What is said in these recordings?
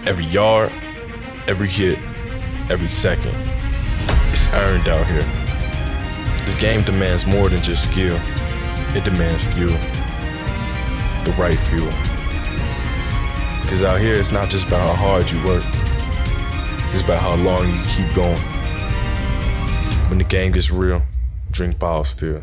Every yard, every hit, every second. It's earned out here. This game demands more than just skill. It demands fuel. The right fuel. Because out here, it's not just about how hard you work. It's about how long you keep going. When the game gets real, drink Bottle Still.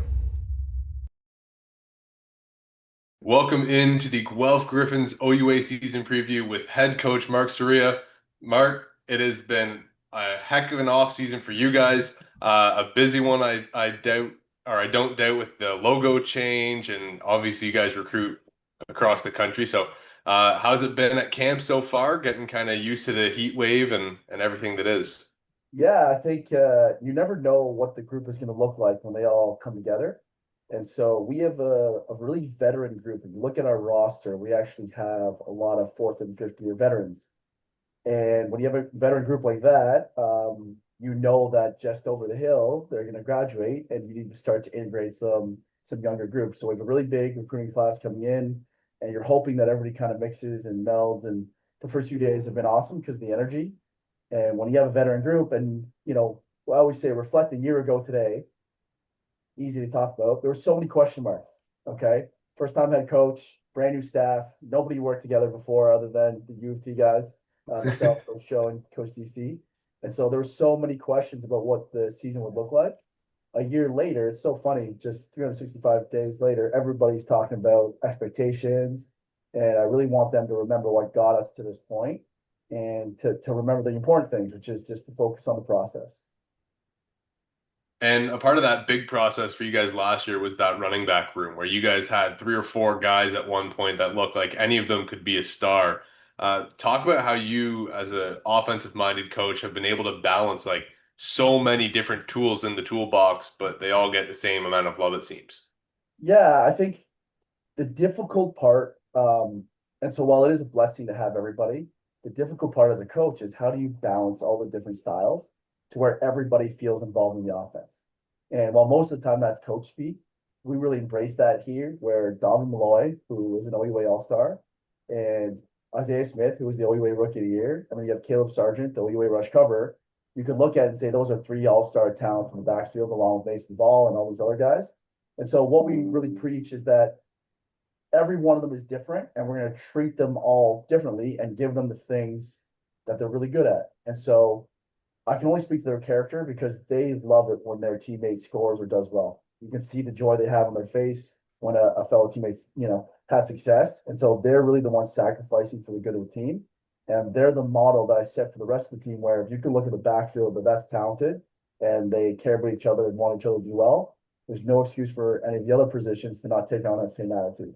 Welcome into the Guelph Gryphons OUA season preview with head coach Mark Surya. Mark, it has been a heck of an off season for you guys. A busy one, I doubt, or I don't doubt, with the logo change, and obviously you guys recruit across the country. So, how's it been at camp so far? Getting kind of used to the heat wave and everything that is. Yeah, I think you never know what the group is going to look like when they all come together. And so we have a really veteran group. If you look at our roster, we actually have a lot of fourth and fifth year veterans. And when you have a veteran group like that, you know that just over the hill, they're going to graduate and you need to start to integrate some younger groups. So we have a really big recruiting class coming in, and you're hoping that everybody kind of mixes and melds. And the first few days have been awesome because of the energy. And when you have a veteran group, and I always say reflect a year ago today, easy to talk about. There were so many question marks. Okay. First time head coach, brand new staff, nobody worked together before other than the U of T guys, myself, Coach Show, and Coach DC. And so there were so many questions about what the season would look like. A year later, it's so funny, just 365 days later, everybody's talking about expectations. And I really want them to remember what got us to this point and to remember the important things, which is just to focus on the process. And a part of that big process for you guys last year was that running back room where you guys had three or four guys at one point that looked like any of them could be a star. Talk about how you, as an offensive-minded coach, have been able to balance like so many different tools in the toolbox, but they all get the same amount of love, it seems. Yeah, I think the difficult part, and so while it is a blessing to have everybody, the difficult part as a coach is how do you balance all the different styles to where everybody feels involved in the offense. And while most of the time that's coach speak, we really embrace that here, where Donovan Malloy, who is an OUA All-Star, and Isaiah Smith, who was the OUA Rookie of the Year, and then you have Caleb Sargent, the OUA Rush Cover. You could look at it and say those are three All-Star talents in the backfield, along with Mason Ball and all these other guys. And so what we really preach is that every one of them is different, and we're going to treat them all differently and give them the things that they're really good at. And so I can only speak to their character because they love it when their teammate scores or does well. You can see the joy they have on their face when a fellow teammate, has success. And so they're really the ones sacrificing for the good of the team. And they're the model that I set for the rest of the team, where if you can look at the backfield that's talented and they care about each other and want each other to do well, there's no excuse for any of the other positions to not take on that same attitude.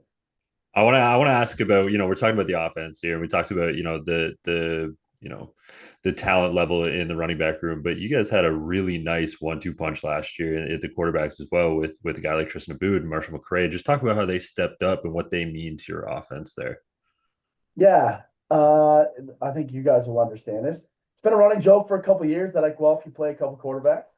I want to ask about, we're talking about the offense here. We talked about, the talent level in the running back room, but you guys had a really nice 1-2 punch last year at the quarterbacks as well with a guy like Tristan Aboud and Marshall McCray. Just talk about how they stepped up and what they mean to your offense there. Yeah, I think you guys will understand this. It's been a running joke for a couple of years that at Guelph you play a couple quarterbacks,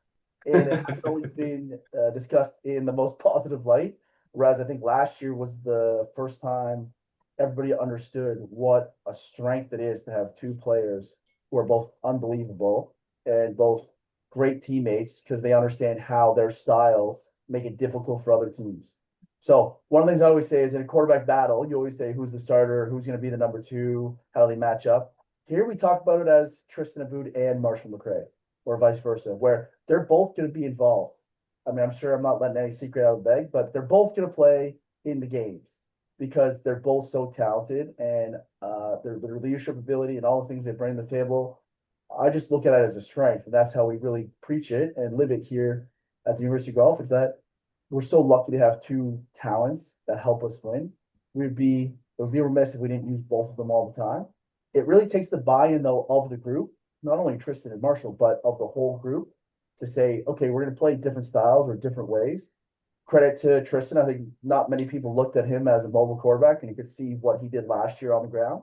and it's always been discussed in the most positive light. Whereas I think last year was the first time everybody understood what a strength it is to have two players who are both unbelievable and both great teammates because they understand how their styles make it difficult for other teams. So one of the things I always say is in a quarterback battle, you always say who's the starter, who's going to be the number two, how do they match up. Here we talk about it as Tristan Aboud and Marshall McCray, or vice versa, where they're both going to be involved. I mean, I'm sure I'm not letting any secret out of the bag, but they're both going to play in the games because they're both so talented, and their leadership ability and all the things they bring to the table. I just look at it as a strength, and that's how we really preach it and live it here at the University of Guelph. Is that we're so lucky to have two talents that help us win. It would be remiss if we didn't use both of them all the time. It really takes the buy-in though of the group, not only Tristan and Marshall, but of the whole group to say, okay, we're going to play different styles or different ways. Credit to Tristan. I think not many people looked at him as a mobile quarterback, and you could see what he did last year on the ground.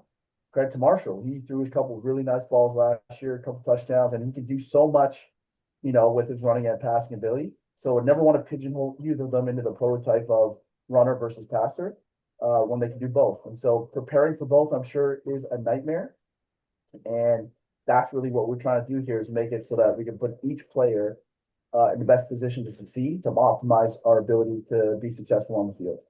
Credit to Marshall. He threw a couple of really nice balls last year, a couple touchdowns, and he can do so much, with his running and passing ability. So I never want to pigeonhole either of them into the prototype of runner versus passer when they can do both. And so preparing for both, I'm sure, is a nightmare. And that's really what we're trying to do here is make it so that we can put each player in the best position to succeed, to optimize our ability to be successful on the field.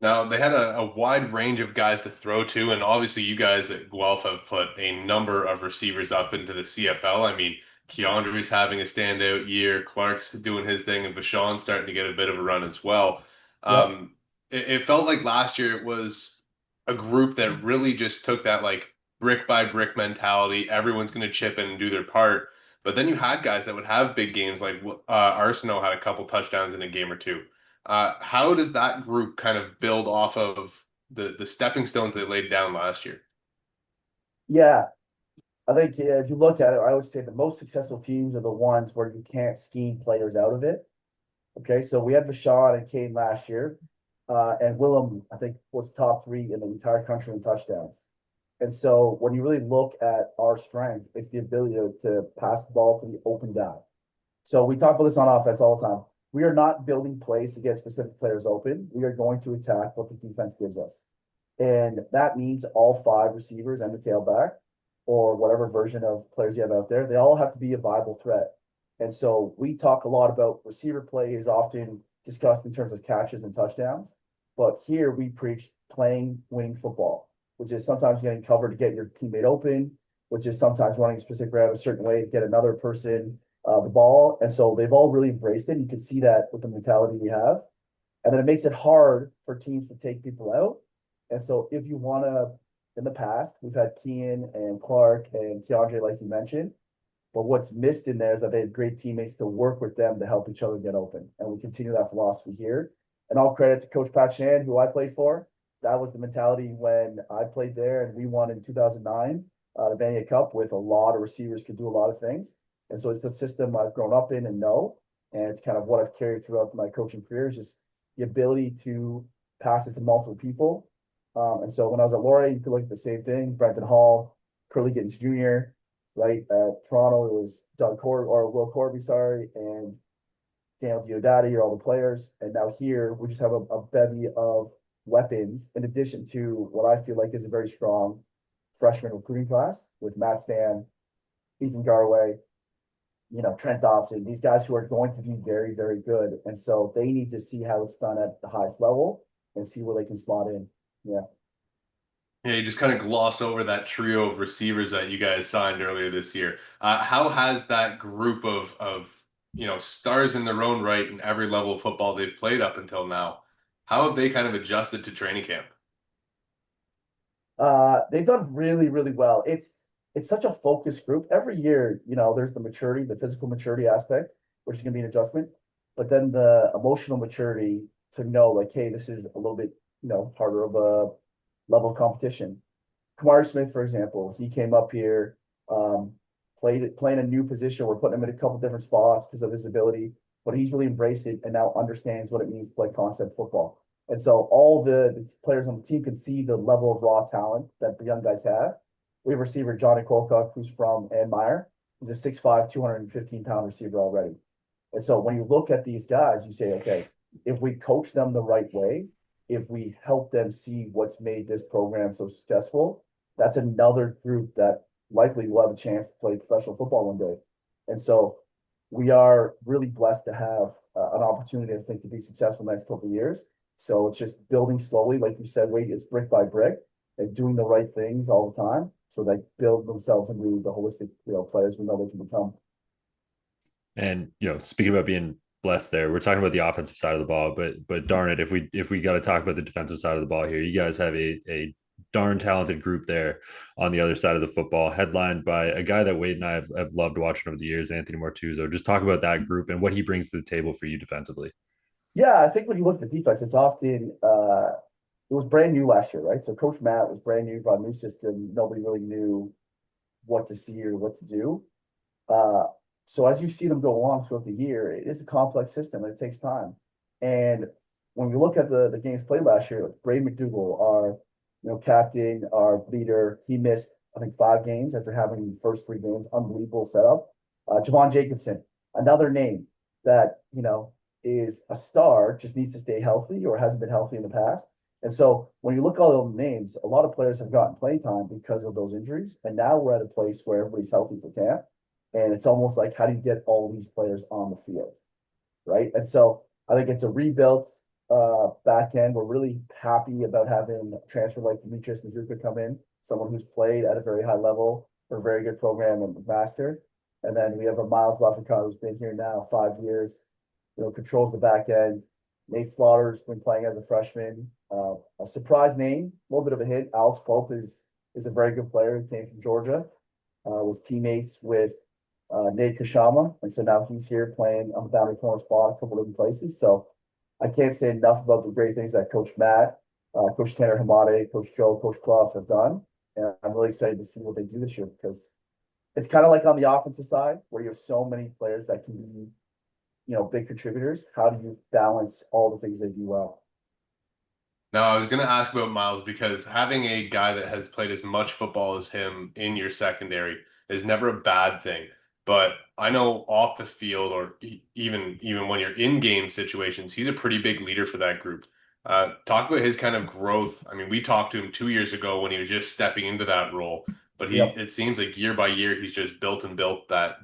Now, they had a wide range of guys to throw to, and obviously you guys at Guelph have put a number of receivers up into the CFL. I mean, Keandre's having a standout year, Clark's doing his thing, and Vashon's starting to get a bit of a run as well. Yeah. It felt like last year it was a group that really just took that like brick by brick mentality. Everyone's going to chip in and do their part. But then you had guys that would have big games, like Arsenault had a couple touchdowns in a game or two. How does that group kind of build off of the stepping stones they laid down last year? Yeah. I think if you look at it, I always say the most successful teams are the ones where you can't scheme players out of it. Okay, so we had Vashon and Kane last year, and Willem, I think, was top three in the entire country in touchdowns. And so when you really look at our strength, it's the ability to pass the ball to the open guy. So we talk about this on offense all the time. We are not building plays to get specific players open. We are going to attack what the defense gives us. And that means all five receivers and the tailback, or whatever version of players you have out there, they all have to be a viable threat. And so we talk a lot about receiver play is often discussed in terms of catches and touchdowns. But here we preach playing winning football, which is sometimes getting covered to get your teammate open, which is sometimes running a specific route a certain way to get another person the ball. And so they've all really embraced it. You can see that with the mentality we have. And then it makes it hard for teams to take people out. And so if you want to, in the past, we've had Kean and Clark and Keandre, like you mentioned. But what's missed in there is that they had great teammates to work with them to help each other get open. And we continue that philosophy here. And all credit to Coach Pat Shan, who I played for. That was the mentality when I played there and we won in 2009, the Vanier Cup with a lot of receivers could do a lot of things. And so it's the system I've grown up in and know. And it's kind of what I've carried throughout my coaching career is just the ability to pass it to multiple people. And so when I was at Laurier, you could look at the same thing. Brenton Hall, Curly Gittens Jr., right? At Toronto, it was Will Corby, sorry, and Daniel Diodati are all the players. And now here, we just have a bevy of weapons in addition to what I feel like is a very strong freshman recruiting class with Matt Stan, Ethan Garway, Trent Dobson, these guys who are going to be very, very good. And so they need to see how it's done at the highest level and see where they can slot in. Yeah. Yeah, you just kind of gloss over that trio of receivers that you guys signed earlier this year. How has that group of stars in their own right in every level of football they've played up until now? How have they kind of adjusted to training camp? They've done really, really well. It's such a focused group. Every year, there's the maturity, the physical maturity aspect, which is going to be an adjustment, but then the emotional maturity to know, like, hey, this is a little bit, harder of a level of competition. Kamari Smith, for example, he came up here, playing a new position. We're putting him in a couple different spots because of his ability, but he's really embraced it and now understands what it means to play concept football. And so all the players on the team can see the level of raw talent that the young guys have. We have receiver Johnny Colcock, who's from Ann Meyer. He's a 6'5", 215-pound receiver already. And so when you look at these guys, you say, okay, if we coach them the right way, if we help them see what's made this program so successful, that's another group that likely will have a chance to play professional football one day. And so we are really blessed to have an opportunity, I think, to be successful the next couple of years. So it's just building slowly, like you said, Wade, it's brick by brick and doing the right things all the time. So they build themselves into the holistic, players we know they can become. And speaking about being blessed there, we're talking about the offensive side of the ball, but darn it, if we got to talk about the defensive side of the ball here, you guys have a darn talented group there on the other side of the football, headlined by a guy that Wade and I have loved watching over the years, Anthony Mortuzzo. Just talk about that group and what he brings to the table for you defensively. Yeah, I think when you look at the defense, it's often it was brand new last year, right? So Coach Matt was brand new, brought a new system. Nobody really knew what to see or what to do. So as you see them go along throughout the year, it is a complex system and it takes time. And when we look at the games played last year, like Brady McDougall, our captain, our leader, he missed I think 5 games after having the first 3 games. Unbelievable setup. Javon Jacobson, another name that is a star, just needs to stay healthy or hasn't been healthy in the past. And so when you look at all the names, a lot of players have gotten playing time because of those injuries. And now we're at a place where everybody's healthy for camp. And it's almost like, how do you get all these players on the field? Right. And so I think it's a rebuilt back end. We're really happy about having a transfer like Demetrius Mazuka come in, someone who's played at a very high level for a very good program and master. And then we have a Miles Lafricard who's been here now 5 years, controls the back end. Nate Slaughter's been playing as a freshman. A surprise name, a little bit of a hit. Alex Pope is a very good player. He came from Georgia, was teammates with Nate Kashama, and so now he's here playing on the boundary corner spot a couple different places. So I can't say enough about the great things that Coach Matt, Coach Tanner Hamade, Coach Joe, Coach Clough have done. And I'm really excited to see what they do this year because it's kind of like on the offensive side where you have so many players that can be, big contributors. How do you balance all the things they do well? Now, I was going to ask about Miles because having a guy that has played as much football as him in your secondary is never a bad thing. But I know off the field or even when you're in game situations, he's a pretty big leader for that group. Talk about his kind of growth. I mean, we talked to him 2 years ago when he was just stepping into that role, but Yep. it seems like year by year he's just built and built that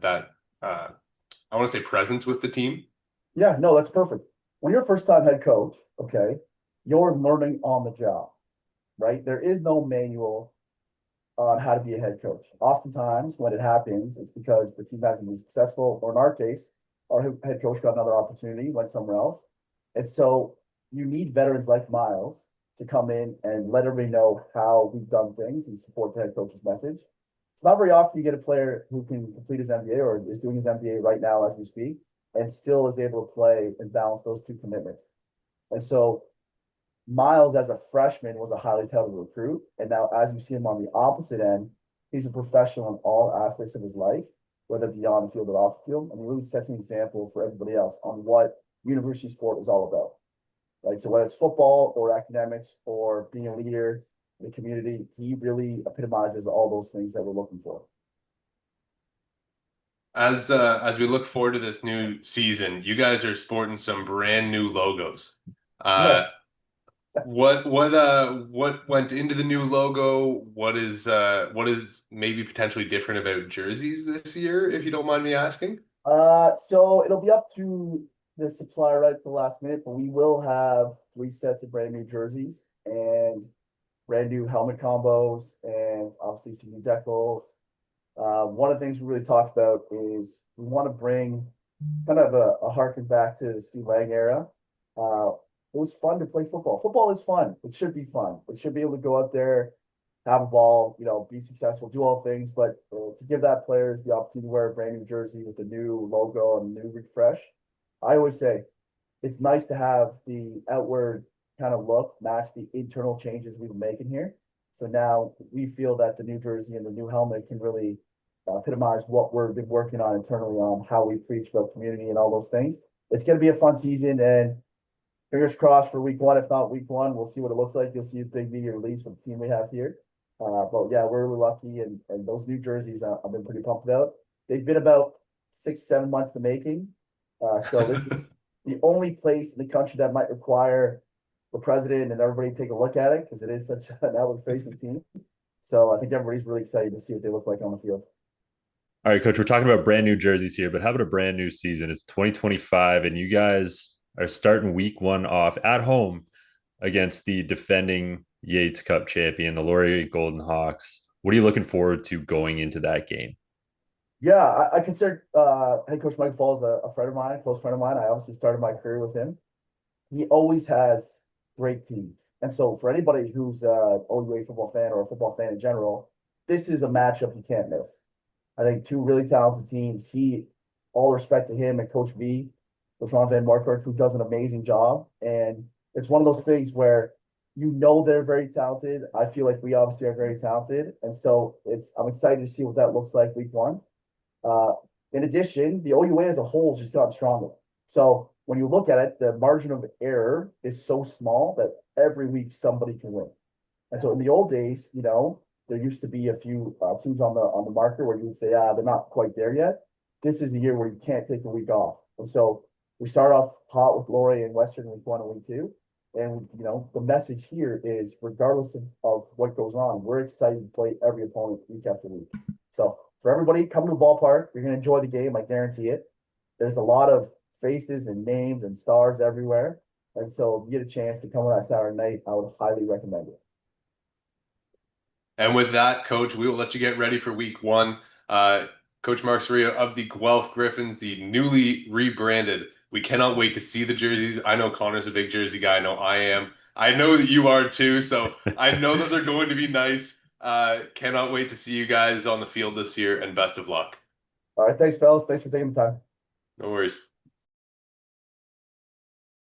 I want to say presence with the team. Yeah, no, that's perfect. When you're a first-time head coach, okay, you're learning on the job, right? There is no manual on how to be a head coach. Oftentimes, when it happens, it's because the team hasn't been successful, or in our case, our head coach got another opportunity, went somewhere else. And so you need veterans like Miles to come in and let everybody know how we've done things and support the head coach's message. It's not very often you get a player who can complete his MBA or is doing his MBA right now as we speak and still is able to play and balance those two commitments. And so Miles, as a freshman, was a highly touted recruit. And now, as you see him on the opposite end, he's a professional in all aspects of his life, whether beyond the field or off the field. And he really sets an example for everybody else on what university sport is all about. Right. So, whether it's football or academics or being a leader in the community, he really epitomizes all those things that we're looking for. As we look forward to this new season, you guys are sporting some brand new logos. Yes. What went into the new logo? What is maybe potentially different about jerseys this year, if you don't mind me asking? So it'll be up to the supplier right at the last minute, but we will have 3 sets of brand new jerseys and brand new helmet combos and obviously some new decals. One of the things we really talked about is we want to bring kind of a harken back to the Stu Lang era. It was fun to play football. Football is fun. It should be fun. It should be able to go out there, have a ball, be successful, do all things. But to give that players the opportunity to wear a brand new jersey with a new logo and a new refresh, I always say it's nice to have the outward kind of look match the internal changes we've been making here. So now we feel that the new jersey and the new helmet can really epitomize what we've been working on internally on how we preach about community and all those things. It's going to be a fun season, and fingers crossed for week one. If not week one, we'll see what it looks like. You'll see a big media release with the team we have here. But yeah, we're really lucky, and those new jerseys I've been pretty pumped about. They've been about 6-7 months in the making. So this is the only place in the country that might require the president and everybody take a look at it because it is such an outward-facing team. So I think everybody's really excited to see what they look like on the field. All right, Coach, we're talking about brand new jerseys here, but how about a brand new season? It's 2025, and you guys are starting week one off at home against the defending Yates Cup champion, the Laurier Golden Hawks. What are you looking forward to going into that game? Yeah, I consider head coach Mike Falls a friend of mine, a close friend of mine. I obviously started my career with him. He always has great teams. And so for anybody who's an OUA football fan or a football fan in general, this is a matchup you can't miss. I think two really talented teams. All respect to him and Coach V, Coach Ron Van Markert, who does an amazing job. And it's one of those things where they're very talented. I feel like we obviously are very talented. And so I'm excited to see what that looks like week one. In addition, the OUA as a whole has just gotten stronger. So when you look at it, the margin of error is so small that every week somebody can win. And so in the old days, there used to be a few teams on the marker where you would say, they're not quite there yet. This is a year where you can't take a week off. And so we start off hot with Laurier and Western week one and week two. And, the message here is regardless of what goes on, we're excited to play every opponent week after week. So for everybody, come to the ballpark. You're going to enjoy the game. I guarantee it. There's a lot of faces and names and stars everywhere. And so if you get a chance to come on that Saturday night, I would highly recommend it. And with that, Coach, we will let you get ready for week one. Coach Mark Surya of the Guelph Gryphons, the newly rebranded. We cannot wait to see the jerseys. I know Connor's a big jersey guy. I know I am. I know that you are too. So I know that they're going to be nice. Cannot wait to see you guys on the field this year, and best of luck. All right. Thanks, fellas. Thanks for taking the time. No worries.